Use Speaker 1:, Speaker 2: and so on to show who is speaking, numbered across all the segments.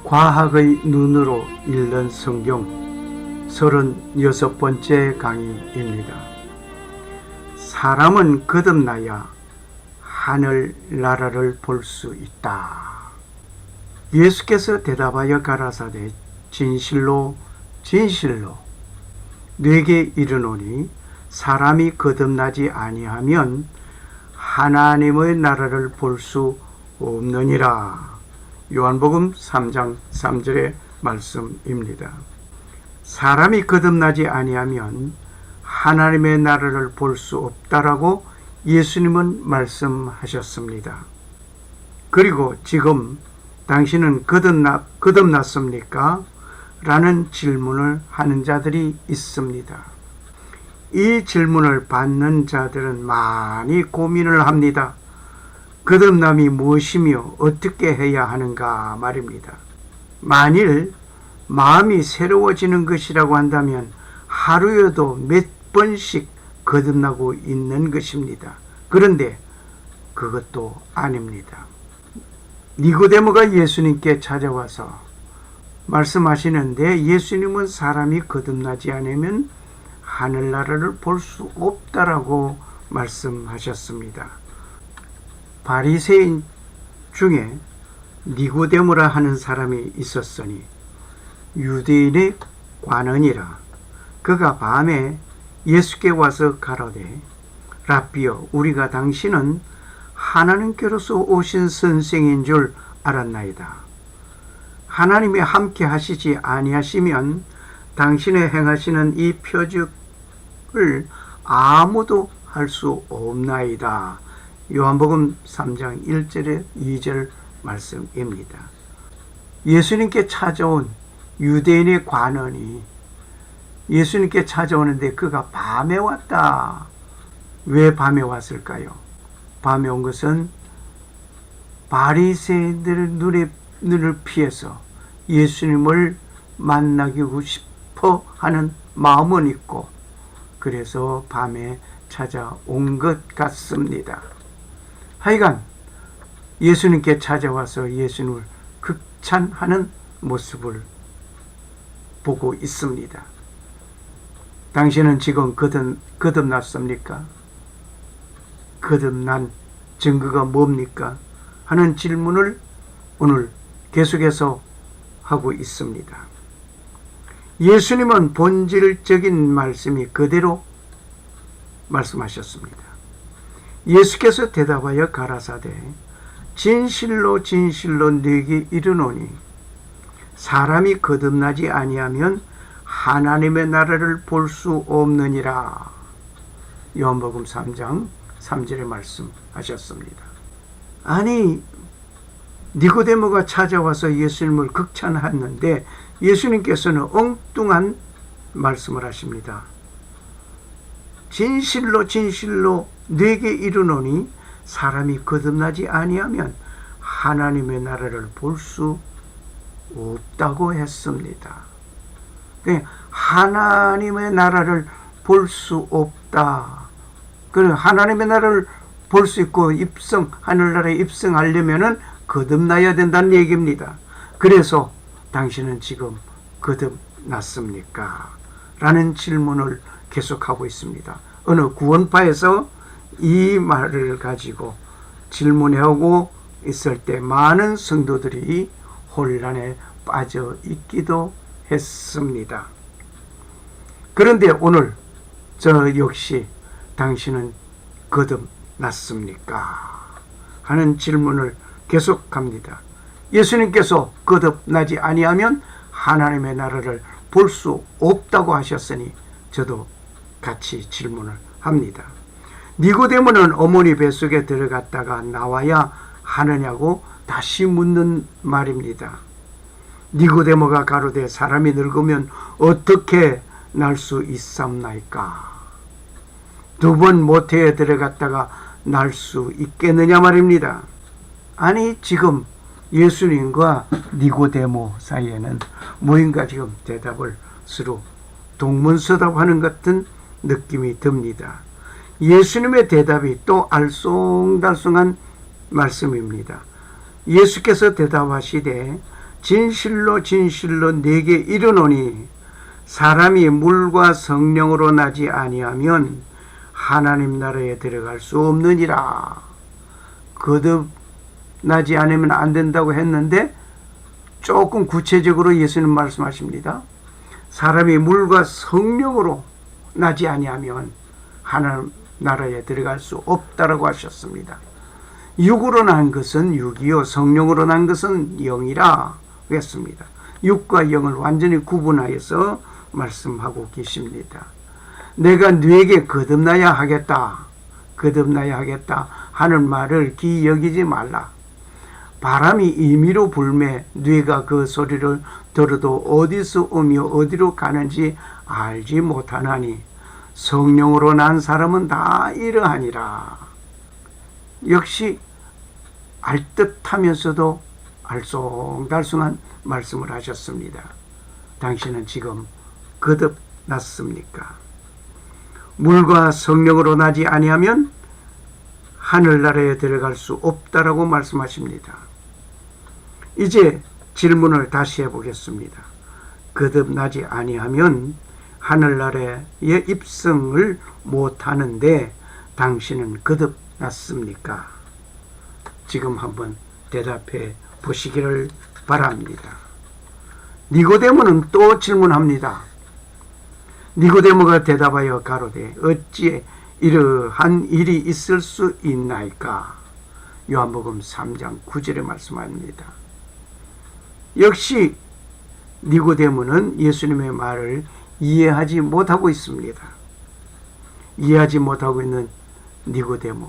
Speaker 1: 과학의 눈으로 읽는 성경 36번째 강의입니다. 사람은 거듭나야 하늘나라를 볼 수 있다. 예수께서 대답하여 가라사대 진실로 진실로 네게 이르노니 사람이 거듭나지 아니하면 하나님의 나라를 볼 수 없느니라. 요한복음 3장 3절의 말씀입니다. 사람이 거듭나지 아니하면 하나님의 나라를 볼 수 없다라고 예수님은 말씀하셨습니다. 그리고 지금 당신은 거듭났습니까? 라는 질문을 하는 자들이 있습니다. 이 질문을 받는 자들은 많이 고민을 합니다. 거듭남이 무엇이며 어떻게 해야 하는가 말입니다. 만일 마음이 새로워지는 것이라고 한다면 하루에도 몇 번씩 거듭나고 있는 것입니다. 그런데 그것도 아닙니다. 니고데모가 예수님께 찾아와서 말씀하시는데 예수님은 사람이 거듭나지 않으면 하늘나라를 볼 수 없다라고 말씀하셨습니다. 바리새인 중에 니고데모라 하는 사람이 있었으니 유대인의 관원이라. 그가 밤에 예수께 와서 가로되 라삐여, 우리가 당신은 하나님께로서 오신 선생인 줄 알았나이다. 하나님이 함께 하시지 아니하시면 당신의 행하시는 이 표적을 아무도 할 수 없나이다. 요한복음 3장 1절에 2절 말씀입니다. 예수님께 찾아온 유대인의 관원이 예수님께 찾아오는데 그가 밤에 왔다. 왜 밤에 왔을까요? 밤에 온 것은 바리새인들의 눈을 피해서 예수님을 만나고 싶어 하는 마음은 있고 그래서 밤에 찾아온 것 같습니다. 하여간 예수님께 찾아와서 예수님을 극찬하는 모습을 보고 있습니다. 당신은 지금 거듭났습니까? 거듭난 증거가 뭡니까? 하는 질문을 오늘 계속해서 하고 있습니다. 예수님은 본질적인 말씀이 그대로 말씀하셨습니다. 예수께서 대답하여 가라사대 진실로 진실로 네게 이르노니 사람이 거듭나지 아니하면 하나님의 나라를 볼 수 없느니라. 요한복음 3장 3절에 말씀하셨습니다. 아니, 니고데모가 찾아와서 예수님을 극찬했는데 예수님께서는 엉뚱한 말씀을 하십니다. 진실로 진실로 네게 이르노니 사람이 거듭나지 아니하면 하나님의 나라를 볼 수 없다고 했습니다. 하나님의 나라를 볼 수 없다. 그래, 하나님의 나라를 볼 수 있고 하늘나라에 입성하려면은 거듭나야 된다는 얘기입니다. 그래서 당신은 지금 거듭났습니까? 라는 질문을 계속하고 있습니다. 어느 구원파에서 이 말을 가지고 질문하고 있을 때 많은 성도들이 혼란에 빠져 있기도 했습니다. 그런데 오늘 저 역시 당신은 거듭났습니까? 하는 질문을 계속합니다. 예수님께서 거듭나지 아니하면 하나님의 나라를 볼 수 없다고 하셨으니 저도 같이 질문을 합니다. 니고데모는 어머니 뱃속에 들어갔다가 나와야 하느냐고 다시 묻는 말입니다. 니고데모가 가로되 사람이 늙으면 어떻게 날 수 있사옵나이까? 2번 모태에 들어갔다가 날 수 있겠느냐 말입니다. 아니, 지금 예수님과 니고데모 사이에는 무인가 지금 대답을 서로 동문서답하는 같은 느낌이 듭니다. 예수님의 대답이 또 알쏭달쏭한 말씀입니다. 예수께서 대답하시되 진실로 진실로 네게 이르노니 사람이 물과 성령으로 나지 아니하면 하나님 나라에 들어갈 수 없느니라. 거듭 나지 않으면 안 된다고 했는데 조금 구체적으로 예수님 말씀하십니다. 사람이 물과 성령으로 나지 아니하면 하나님 나라에 들어갈 수 없다라고 하셨습니다. 육으로 난 것은 육이요 성령으로 난 것은 영이라 했습니다. 육과 영을 완전히 구분하여서 말씀하고 계십니다. 내가 너에게 거듭나야 하겠다, 거듭나야 하겠다 하는 말을 기이 여기지 말라. 바람이 임의로 불매 네가 그 소리를 들어도 어디서 오며 어디로 가는지 알지 못하나니 성령으로 난 사람은 다 이러하니라. 역시 알듯하면서도 알쏭달쏭한 말씀을 하셨습니다. 당신은 지금 거듭났습니까? 물과 성령으로 나지 아니하면 하늘나라에 들어갈 수 없다라고 말씀하십니다. 이제 질문을 다시 해보겠습니다. 거듭나지 아니하면 하늘나라에 입성을 못하는데 당신은 거듭났습니까? 지금 한번 대답해 보시기를 바랍니다. 니고데모는 또 질문합니다. 니고데모가 대답하여 가로되 어찌 이러한 일이 있을 수 있나이까? 요한복음 3장 9절에 말씀합니다. 역시 니고데모는 예수님의 말을 이해하지 못하고 있습니다. 이해하지 못하고 있는 니고데모,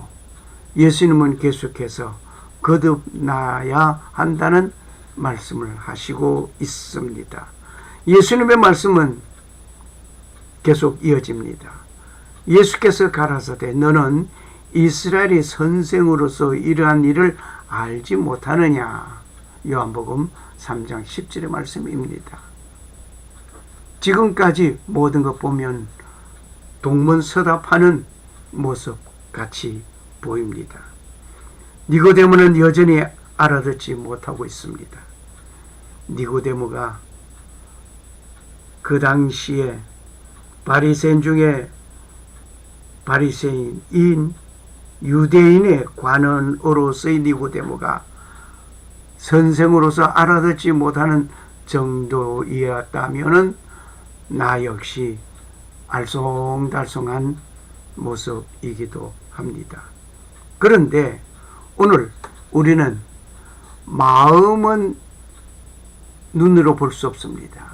Speaker 1: 예수님은 계속해서 거듭나야 한다는 말씀을 하시고 있습니다. 예수님의 말씀은 계속 이어집니다. 예수께서 가라사대 너는 이스라엘의 선생으로서 이러한 일을 알지 못하느냐? 요한복음 3장 10절의 말씀입니다. 지금까지 모든 것 보면 동문서답하는 모습 같이 보입니다. 니고데모는 여전히 알아듣지 못하고 있습니다. 니고데모가 그 당시에 바리새인 중에 바리새인인 유대인의 관원으로서의 니고데모가 선생으로서 알아듣지 못하는 정도이었다면 나 역시 알쏭달쏭한 모습이기도 합니다. 그런데 오늘 우리는 마음은 눈으로 볼 수 없습니다.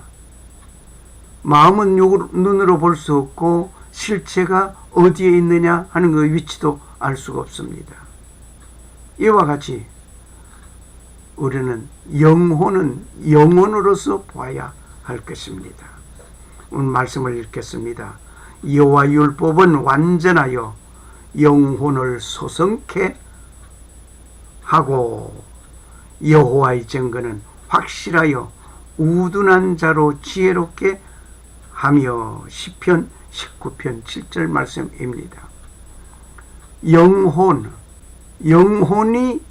Speaker 1: 마음은 눈으로 볼 수 없고 실체가 어디에 있느냐 하는 그 위치도 알 수가 없습니다. 이와 같이 우리는 영혼은 영혼으로서 봐야 할 것입니다. 오늘 말씀을 읽겠습니다. 여호와 율법은 완전하여 영혼을 소성케 하고 여호와의 증거는 확실하여 우둔한 자로 지혜롭게 하며 시편 19편 7절 말씀입니다. 영혼이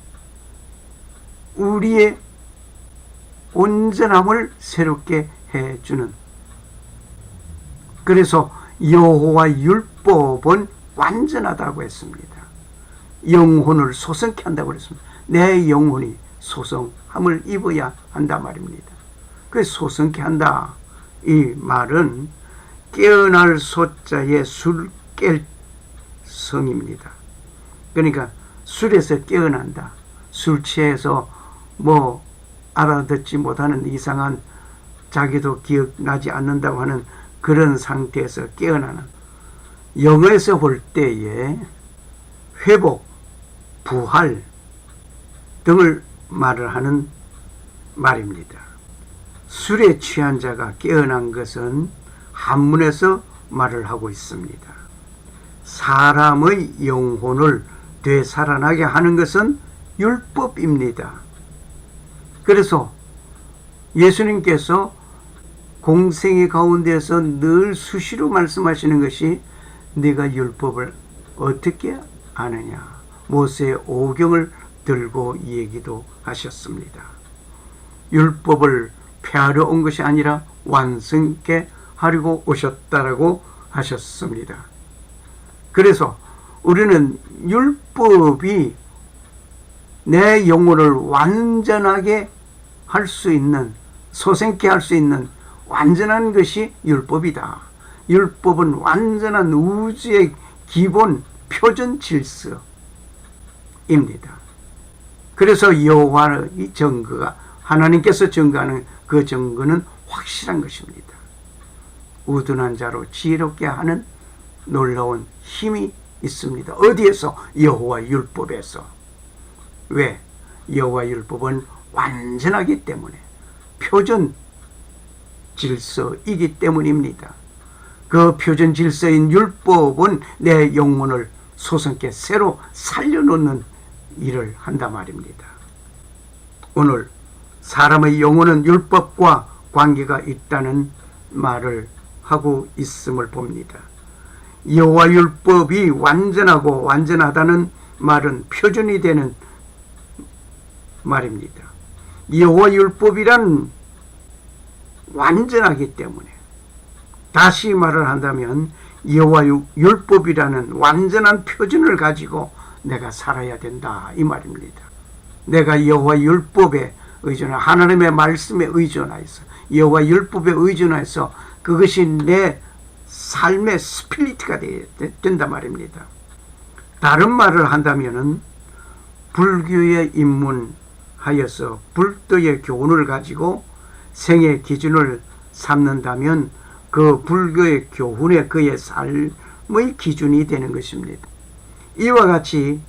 Speaker 1: 우리의 온전함을 새롭게 해주는, 그래서 여호와 율법은 완전하다고 했습니다. 영혼을 소성케 한다고 했습니다. 내 영혼이 소성함을 입어야 한다 말입니다. 그 소성케 한다, 이 말은 깨어날 소자의 술깰 성입니다. 그러니까 술에서 깨어난다. 술 취해서 뭐 알아듣지 못하는 이상한, 자기도 기억나지 않는다고 하는 그런 상태에서 깨어나는, 영어에서 볼 때에 회복, 부활 등을 말을 하는 말입니다. 술에 취한 자가 깨어난 것은 한문에서 말을 하고 있습니다. 사람의 영혼을 되살아나게 하는 것은 율법입니다. 그래서 예수님께서 공생의 가운데서 늘 수시로 말씀하시는 것이 네가 율법을 어떻게 아느냐, 모세의 오경을 들고 얘기도 하셨습니다. 율법을 폐하려 온 것이 아니라 완성케 하려고 오셨다라고 하셨습니다. 그래서 우리는 율법이 내 영혼을 완전하게 할 수 있는, 소생케 할 수 있는 완전한 것이 율법이다. 율법은 완전한 우주의 기본 표준 질서입니다. 그래서 여호와의 증거가, 하나님께서 증거하는 그 증거는 확실한 것입니다. 우둔한 자로 지혜롭게 하는 놀라운 힘이 있습니다. 어디에서? 여호와 율법에서. 왜? 여호와 율법은 완전하기 때문에, 표준 질서이기 때문입니다. 그 표준 질서인 율법은 내 영혼을 소성케 새로 살려놓는 일을 한단 말입니다. 오늘 사람의 영혼은 율법과 관계가 있다는 말을 하고 있음을 봅니다. 여호와 율법이 완전하고 완전하다는 말은 표준이 되는 말입니다. 여호와 율법이란 완전하기 때문에, 다시 말을 한다면 여호와 율법이라는 완전한 표준을 가지고 내가 살아야 된다 이 말입니다. 내가 여호와 율법에 의존하, 하나님의 말씀에 의존하여서, 여호와 율법에 의존해서 그것이 내 삶의 스피리트가 된단 말입니다. 다른 말을 한다면은 불교에 입문하여서 불도의 교훈을 가지고 생의 기준을 삼는다면 그 불교의 교훈에 그의 삶의 기준이 되는 것입니다. 이와 같이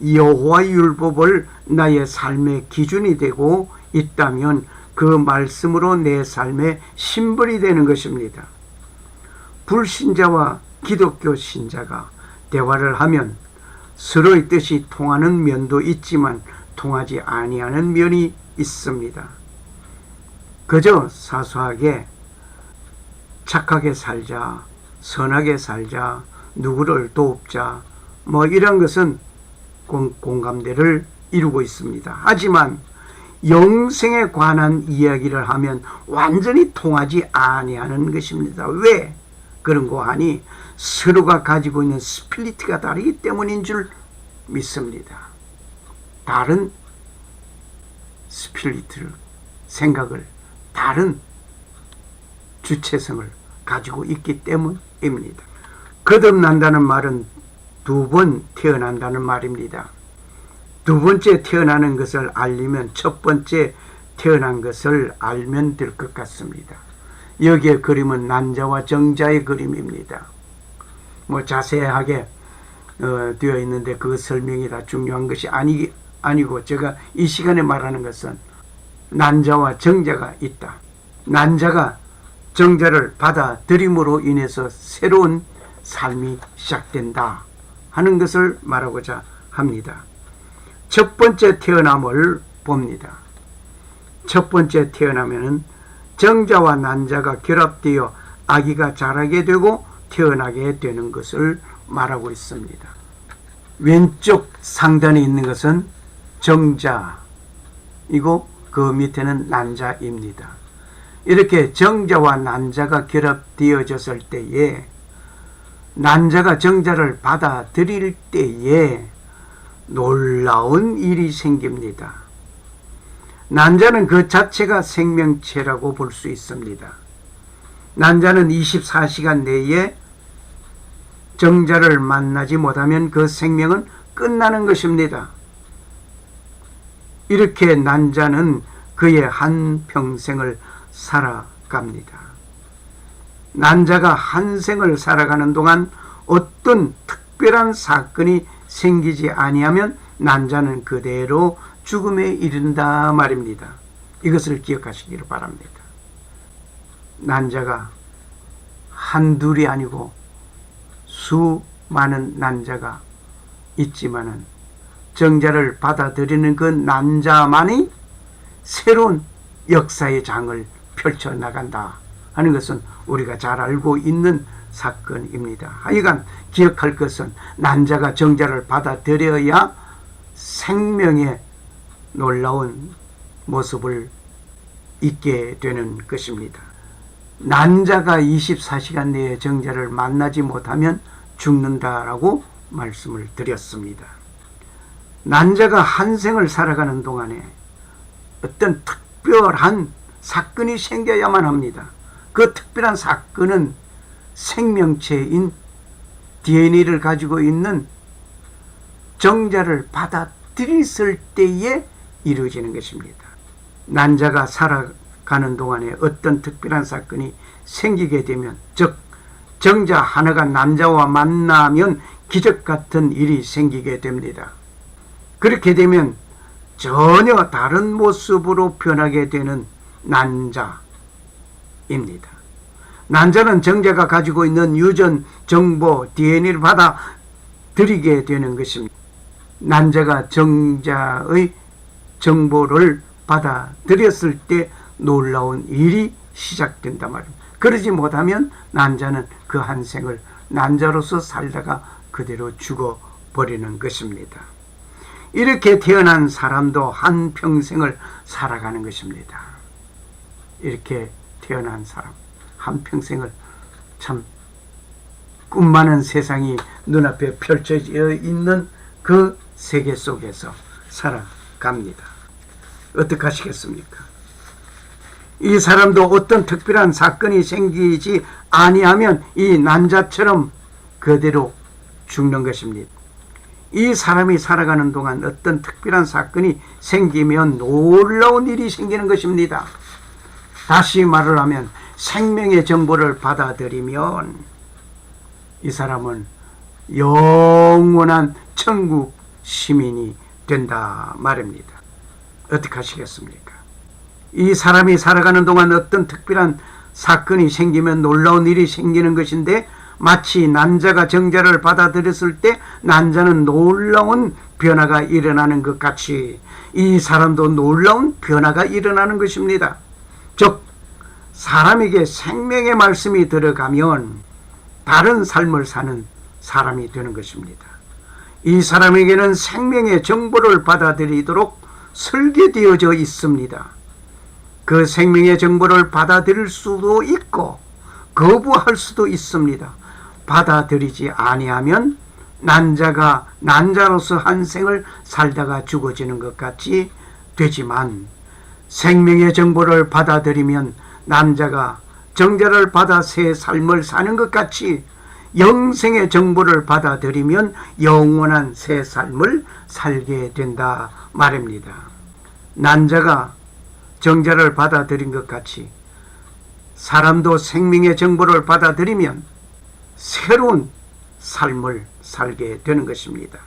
Speaker 1: 여호와 율법을 나의 삶의 기준이 되고 있다면 그 말씀으로 내 삶의 심벌이 되는 것입니다. 불신자와 기독교 신자가 대화를 하면 서로의 뜻이 통하는 면도 있지만 통하지 아니하는 면이 있습니다. 그저 사소하게 착하게 살자, 선하게 살자, 누구를 돕자, 이런 것은 공감대를 이루고 있습니다. 하지만 영생에 관한 이야기를 하면 완전히 통하지 아니하는 것입니다. 왜 그런고 하니 서로가 가지고 있는 스피리트가 다르기 때문인 줄 믿습니다. 다른 스피리트를, 생각을, 다른 주체성을 가지고 있기 때문입니다. 거듭난다는 말은 두 번 태어난다는 말입니다. 두 번째 태어나는 것을 알리면 첫 번째 태어난 것을 알면 될 것 같습니다. 여기에 그림은 난자와 정자의 그림입니다. 자세하게 되어 있는데 그 설명이 다 중요한 것이 아니고 제가 이 시간에 말하는 것은 난자와 정자가 있다. 난자가 정자를 받아들임으로 인해서 새로운 삶이 시작된다 하는 것을 말하고자 합니다. 첫 번째 태어남을 봅니다. 첫 번째 태어나면은 정자와 난자가 결합되어 아기가 자라게 되고 태어나게 되는 것을 말하고 있습니다. 왼쪽 상단에 있는 것은 정자이고 그 밑에는 난자입니다. 이렇게 정자와 난자가 결합되어졌을 때에 난자가 정자를 받아들일 때에 놀라운 일이 생깁니다. 난자는 그 자체가 생명체라고 볼 수 있습니다. 난자는 24시간 내에 정자를 만나지 못하면 그 생명은 끝나는 것입니다. 이렇게 난자는 그의 한평생을 살아갑니다. 난자가 한 생을 살아가는 동안 어떤 특별한 사건이 생기지 아니하면 난자는 그대로 죽음에 이른다 말입니다. 이것을 기억하시기를 바랍니다. 난자가 한둘이 아니고 수많은 난자가 있지만은 정자를 받아들이는 그 난자만이 새로운 역사의 장을 펼쳐나간다 하는 것은 우리가 잘 알고 있는 사건입니다. 하여간 기억할 것은 난자가 정자를 받아들여야 생명의 놀라운 모습을 있게 되는 것입니다. 난자가 24시간 내에 정자를 만나지 못하면 죽는다라고 말씀을 드렸습니다. 난자가 한 생을 살아가는 동안에 어떤 특별한 사건이 생겨야만 합니다. 그 특별한 사건은 생명체인 DNA를 가지고 있는 정자를 받아들였을 때에 이루어지는 것입니다. 난자가 살아가는 동안에 어떤 특별한 사건이 생기게 되면, 즉 정자 하나가 남자와 만나면 기적 같은 일이 생기게 됩니다. 그렇게 되면 전혀 다른 모습으로 변하게 되는 난자입니다. 난자는 정자가 가지고 있는 유전 정보 DNA를 받아들이게 되는 것입니다. 난자가 정자의 정보를 받아들였을 때 놀라운 일이 시작된단 말입니다. 그러지 못하면 난자는 그 한 생을 난자로서 살다가 그대로 죽어버리는 것입니다. 이렇게 태어난 사람도 한 평생을 살아가는 것입니다. 이렇게 태어난 사람 한 평생을, 참 꿈 많은 세상이 눈앞에 펼쳐져 있는 그 세계 속에서 살아갑니다. 어떻게 하시겠습니까? 이 사람도 어떤 특별한 사건이 생기지 아니하면 이 난자처럼 그대로 죽는 것입니다. 이 사람이 살아가는 동안 어떤 특별한 사건이 생기면 놀라운 일이 생기는 것입니다. 다시 말을 하면 생명의 정보를 받아들이면 이 사람은 영원한 천국 시민이 된다 말입니다. 어떻게 하시겠습니까? 이 사람이 살아가는 동안 어떤 특별한 사건이 생기면 놀라운 일이 생기는 것인데, 마치 난자가 정자를 받아들였을 때 난자는 놀라운 변화가 일어나는 것 같이 이 사람도 놀라운 변화가 일어나는 것입니다. 즉 사람에게 생명의 말씀이 들어가면 다른 삶을 사는 사람이 되는 것입니다. 이 사람에게는 생명의 정보를 받아들이도록 설계되어져 있습니다. 그 생명의 정보를 받아들일 수도 있고 거부할 수도 있습니다. 받아들이지 아니하면 난자가 난자로서 한 생을 살다가 죽어지는 것 같이 되지만, 생명의 정보를 받아들이면 난자가 정자를 받아 새 삶을 사는 것 같이 영생의 정보를 받아들이면 영원한 새 삶을 살게 된다 말입니다. 난자가 정자를 받아들인 것 같이 사람도 생명의 정보를 받아들이면 새로운 삶을 살게 되는 것입니다.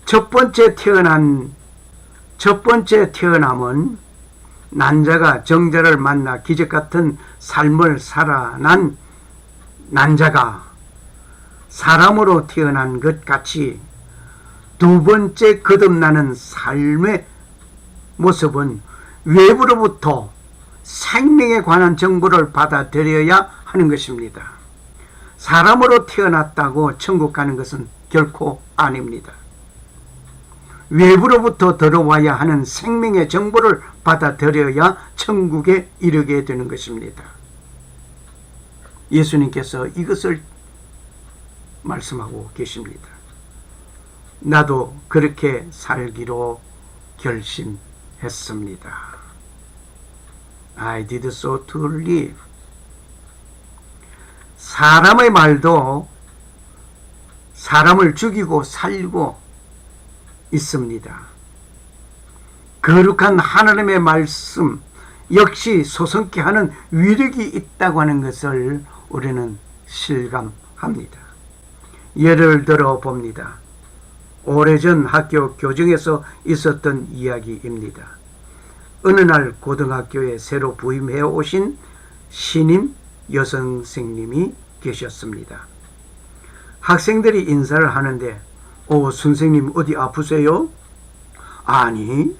Speaker 1: 첫 번째 태어남은 난자가 정자를 만나 기적 같은 삶을 살아난 난자가 사람으로 태어난 것 같이, 두 번째 거듭나는 삶의 모습은 외부로부터 생명에 관한 정보를 받아들여야 하는 것입니다. 사람으로 태어났다고 천국 가는 것은 결코 아닙니다. 외부로부터 들어와야 하는 생명의 정보를 받아들여야 천국에 이르게 되는 것입니다. 예수님께서 이것을 말씀하고 계십니다. 나도 그렇게 살기로 결심했습니다. I did so to live. 사람의 말도 사람을 죽이고 살리고 있습니다. 거룩한 하나님의 말씀 역시 소성케 하는 위력이 있다고 하는 것을 우리는 실감합니다. 예를 들어 봅니다. 오래전 학교 교정에서 있었던 이야기입니다. 어느 날 고등학교에 새로 부임해 오신 신임 여선생님이 계셨습니다. 학생들이 인사를 하는데, 선생님 어디 아프세요? 아니.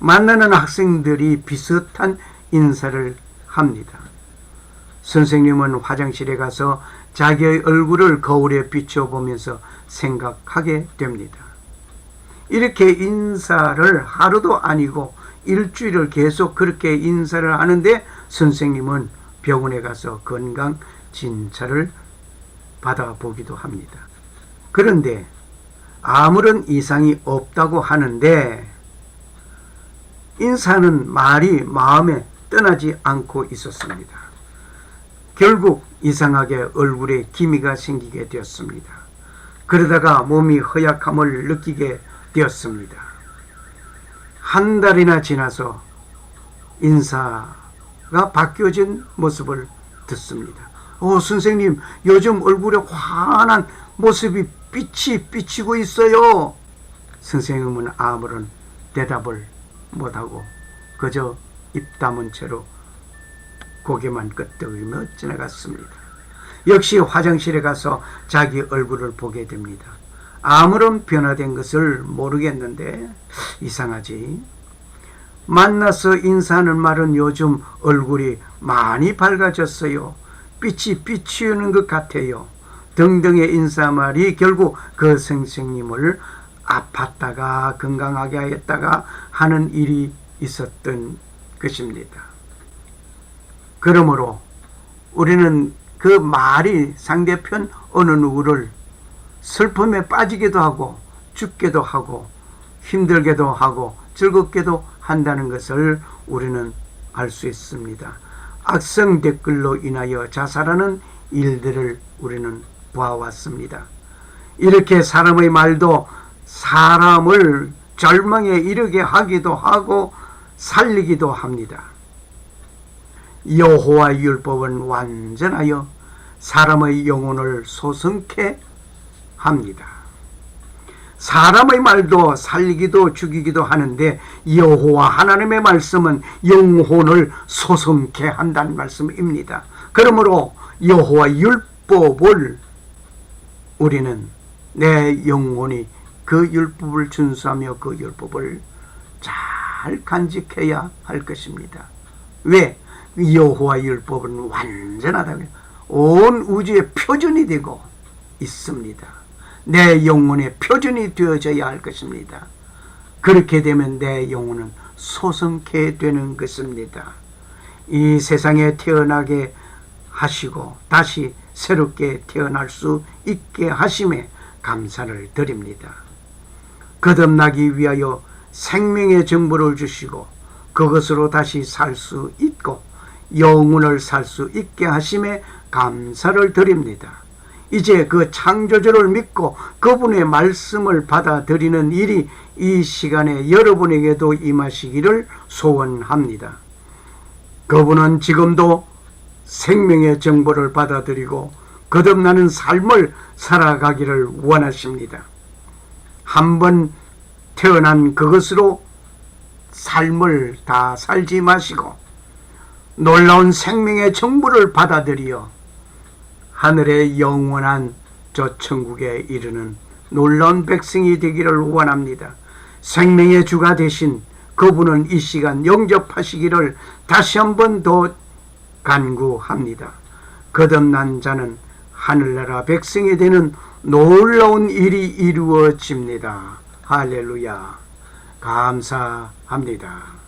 Speaker 1: 만나는 학생들이 비슷한 인사를 합니다. 선생님은 화장실에 가서 자기의 얼굴을 거울에 비춰보면서 생각하게 됩니다. 이렇게 인사를 하루도 아니고 일주일을 계속 그렇게 인사를 하는데 선생님은 병원에 가서 건강 진찰을 받아보기도 합니다. 그런데 아무런 이상이 없다고 하는데 인사는 말이 마음에 떠나지 않고 있었습니다. 결국 이상하게 얼굴에 기미가 생기게 되었습니다. 그러다가 몸이 허약함을 느끼게 되었습니다. 한 달이나 지나서 인사가 바뀌어진 모습을 듣습니다. 선생님, 요즘 얼굴에 환한 모습이 빛이 비치고 있어요. 선생님은 아무런 대답을 못하고 그저 입 다문 채로 고개만 끄덕이며 지나갔습니다. 역시 화장실에 가서 자기 얼굴을 보게 됩니다. 아무런 변화된 것을 모르겠는데 이상하지. 만나서 인사하는 말은 요즘 얼굴이 많이 밝아졌어요. 빛이 비치는 것 같아요. 등등의 인사말이 결국 그 선생님을 아팠다가 건강하게 하였다가 하는 일이 있었던 것입니다. 그러므로 우리는 그 말이 상대편 어느 누구를 슬픔에 빠지기도 하고 죽게도 하고 힘들게도 하고 즐겁게도 한다는 것을 우리는 알 수 있습니다. 악성 댓글로 인하여 자살하는 일들을 우리는 보아왔습니다. 이렇게 사람의 말도 사람을 절망에 이르게 하기도 하고 살리기도 합니다. 여호와 율법은 완전하여 사람의 영혼을 소성케 합니다. 사람의 말도 살리기도 죽이기도 하는데 여호와 하나님의 말씀은 영혼을 소성케 한다는 말씀입니다. 그러므로 여호와 율법을 우리는 내 영혼이 그 율법을 준수하며 그 율법을 잘 간직해야 할 것입니다. 왜? 여호와 율법은 완전하다고요. 온 우주의 표준이 되고 있습니다. 내 영혼의 표준이 되어져야 할 것입니다. 그렇게 되면 내 영혼은 소성케 되는 것입니다. 이 세상에 태어나게 하시고 다시 새롭게 태어날 수 있게 하심에 감사를 드립니다. 거듭나기 위하여 생명의 정보를 주시고 그것으로 다시 살 수 있고 영혼을 살 수 있게 하심에 감사를 드립니다. 이제 그 창조주를 믿고 그분의 말씀을 받아들이는 일이 이 시간에 여러분에게도 임하시기를 소원합니다. 그분은 지금도 생명의 정보를 받아들이고 거듭나는 삶을 살아가기를 원하십니다. 한번 태어난 그것으로 삶을 다 살지 마시고 놀라운 생명의 정보를 받아들여 하늘의 영원한 저 천국에 이르는 놀라운 백성이 되기를 원합니다. 생명의 주가 되신 그분은 이 시간 영접하시기를 다시 한 번 더 간구합니다. 거듭난 자는 하늘나라 백성이 되는 놀라운 일이 이루어집니다. 할렐루야. 감사합니다.